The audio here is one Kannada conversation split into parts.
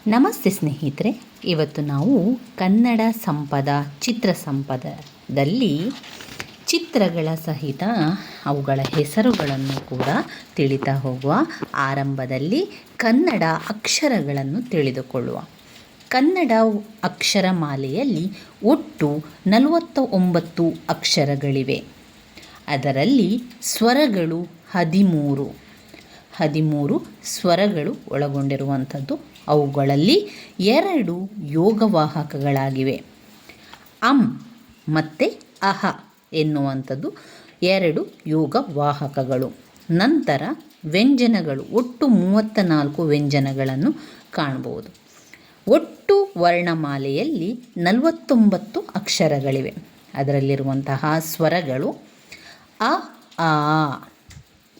ನಮಸ್ತೆ ಸ್ನೇಹಿತರೆ, ಇವತ್ತು ನಾವು ಕನ್ನಡ ಸಂಪದ ಚಿತ್ರ ಸಂಪದದಲ್ಲಿ ಚಿತ್ರಗಳ ಸಹಿತ ಅವುಗಳ ಹೆಸರುಗಳನ್ನು ಕೂಡ ತಿಳಿತಾ ಹೋಗುವ. ಆರಂಭದಲ್ಲಿ ಕನ್ನಡ ಅಕ್ಷರಗಳನ್ನು ತಿಳಿದುಕೊಳ್ಳುವ. ಕನ್ನಡ ಅಕ್ಷರಮಾಲೆಯಲ್ಲಿ ಒಟ್ಟು 49 ಅಕ್ಷರಗಳಿವೆ. ಅದರಲ್ಲಿ ಸ್ವರಗಳು 13 ಸ್ವರಗಳು ಒಳಗೊಂಡಿರುವಂಥದ್ದು. ಅವುಗಳಲ್ಲಿ 2 ಯೋಗವಾಹಕಗಳಾಗಿವೆ. ಅಂ ಮತ್ತು ಅಹ ಎನ್ನುವಂಥದ್ದು 2 ಯೋಗವಾಹಕಗಳು. ನಂತರ ವ್ಯಂಜನಗಳು, ಒಟ್ಟು 34 ವ್ಯಂಜನಗಳನ್ನು ಕಾಣಬಹುದು. ಒಟ್ಟು ವರ್ಣಮಾಲೆಯಲ್ಲಿ 49 ಅಕ್ಷರಗಳಿವೆ. ಅದರಲ್ಲಿರುವಂತಹ ಸ್ವರಗಳು ಅ ಆ,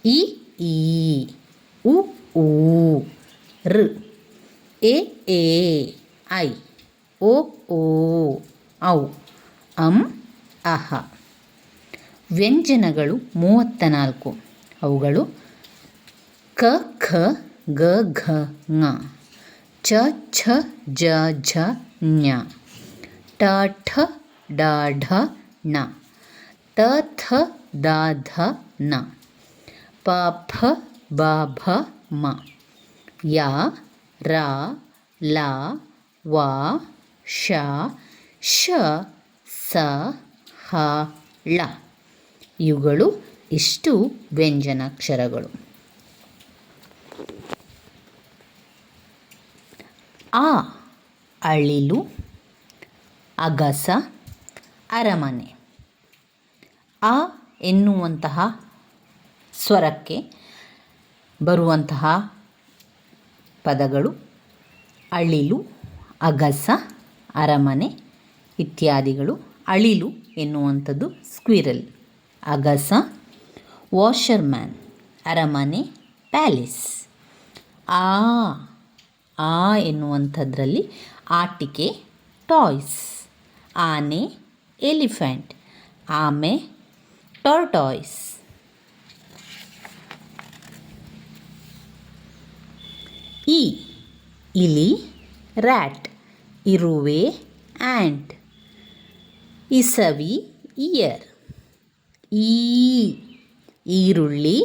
ಇ ಈ, ಉ ಊ, ಋ, ಎ ಏ, ಐ, ಓ ಓ, ಔ, ಅಂ ಅಹ. ವ್ಯಂಜನಗಳು 34. ಅವುಗಳು ಕ ಖ ಗ ಘ ङ, ಚ ಛ ಜ ಝ ಞ, ಟ ಠ ಡ ಢ ಣ, ತ ಥ ದ ಧ ನ, ಪ ಫ ಬ ಭ ಮ, ಯ ರ ಲ ವ ಶ ಶ ಸ ಹ ಳ. ಇವುಗಳು ಇಷ್ಟು ವ್ಯಂಜನಾಕ್ಷರಗಳು. ಆ ಅಳಿಲು, ಅಗಸ, ಅರಮನೆ. ಆ ಎನ್ನುವಂತಹ ಸ್ವರಕ್ಕೆ ಬರುವಂತಹ ಪದಗಳು ಅಳಿಲು, ಅಗಸ, ಅರಮನೆ ಇತ್ಯಾದಿಗಳು. ಅಳಿಲು ಎನ್ನುವಂಥದ್ದು ಸ್ಕ್ವಿರಲ್, ಅಗಸ ವಾಷರ್ಮ್ಯಾನ್, ಅರಮನೆ ಪ್ಯಾಲೇಸ್. ಆ ಎನ್ನುವಂಥದ್ರಲ್ಲಿ ಆಟಿಕೆ ಟಾಯ್ಸ್, ಆನೆ ಎಲಿಫೆಂಟ್, ಆಮೆ ಟಾರ್ಟಾಯ್ಸ್. ಈ ಇಲಿ, ರ್ಯಾಟ್, ಇರುವೆ ಆ್ಯಂಟ್, ಇಸವಿ ಇಯರ್. ಈರುಳ್ಳಿ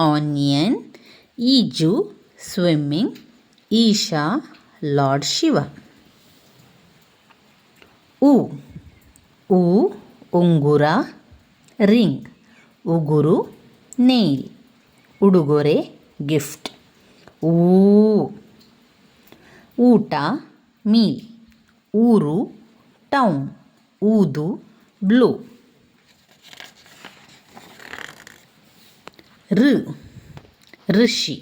ಆನಿಯನ್, ಈಜು ಸ್ವಿಮ್ಮಿಂಗ್, ಈಶಾ ಲಾರ್ಡ್ ಶಿವ. ಉ ಉಂಗುರ ರಿಂಗ್, ಉಗುರು ನೇಲ್, ಉಡುಗೊರೆ ಗಿಫ್ಟ್. ಊಟ ಮೀಲ್, ಊರು ಟೌನ್, ಊದು ಬ್ಲೂ. ಋಷಿ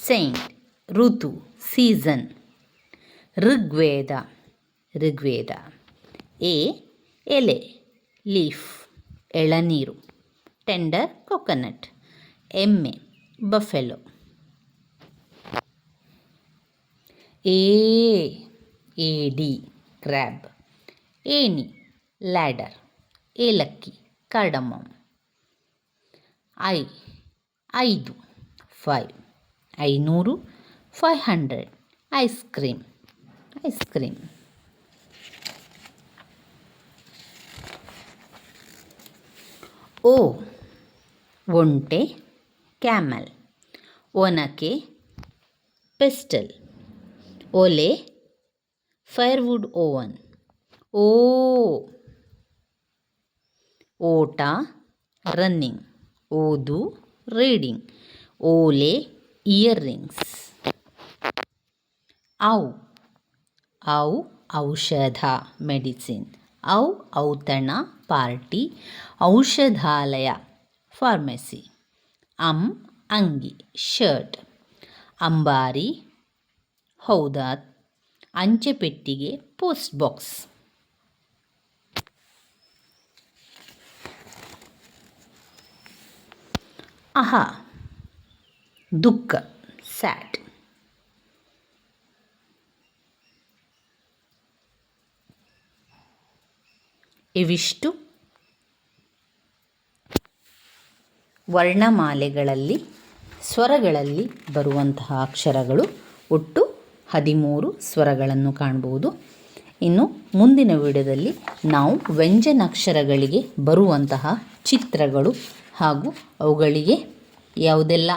ಸೈಂಟ್, ಋತು ಸೀಸನ್, ಋಗ್ವೇದ. ಎಲೆ ಲೀಫ್, ಎಳನೀರು, ಟೆಂಡರ್ ಕೊಕೊನಟ್, ಎಮ್ಮೆ ಬಫೆಲೋ. ಏಡಿ ಕ್ರ್ಯಾಬ್, ಏಣಿ ಲ್ಯಾಡರ್, ಏಲಕ್ಕಿ ಕಾರ್ಡಮಮ್. 5 500 500 ice cream. ಒಂಟೆ ಕ್ಯಾಮಲ್, ಒನಕೆ ಪೆಸ್ಟಲ್, ಒಲೆ ಫೈರ್ವುಡ್ ಓವನ್. ಓಟ ರನ್ನಿಂಗ್, ಓದು ರೀಡಿಂಗ್, ಓಲೆ ಇಯರ್ರಿಂಗ್ಸ್. ಔಷಧ ಮೆಡಿಸಿನ್, ಔತಣ ಪಾರ್ಟಿ, ಔಷಧಾಲಯ ಫಾರ್ಮಸಿ. ಅಂಗಿ ಶರ್ಟ್, ಅಂಬಾರಿ ಹೌದಾ, ಅಂಚೆಪೆಟ್ಟಿಗೆ ಪೋಸ್ಟ್ ಬಾಕ್ಸ್. ದುಃಖ ಸ್ಯಾಡ್. ಇವಿಷ್ಟು ವರ್ಣಮಾಲೆಗಳಲ್ಲಿ ಸ್ವರಗಳಲ್ಲಿ ಬರುವಂತಹ ಅಕ್ಷರಗಳು. ಒಟ್ಟು 13 ಸ್ವರಗಳನ್ನು ಕಾಣ್ಬೋದು. ಇನ್ನು ಮುಂದಿನ ವಿಡಿಯೋದಲ್ಲಿ ನಾವು ವ್ಯಂಜನಾಕ್ಷರಗಳಿಗೆ ಬರುವಂತಹ ಚಿತ್ರಗಳು ಹಾಗೂ ಅವುಗಳಿಗೆ ಯಾವುದೆಲ್ಲ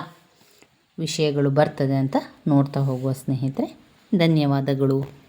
ವಿಷಯಗಳು ಬರ್ತದೆ ಅಂತ ನೋಡ್ತಾ ಹೋಗುವ ಸ್ನೇಹಿತರೆ. ಧನ್ಯವಾದಗಳು.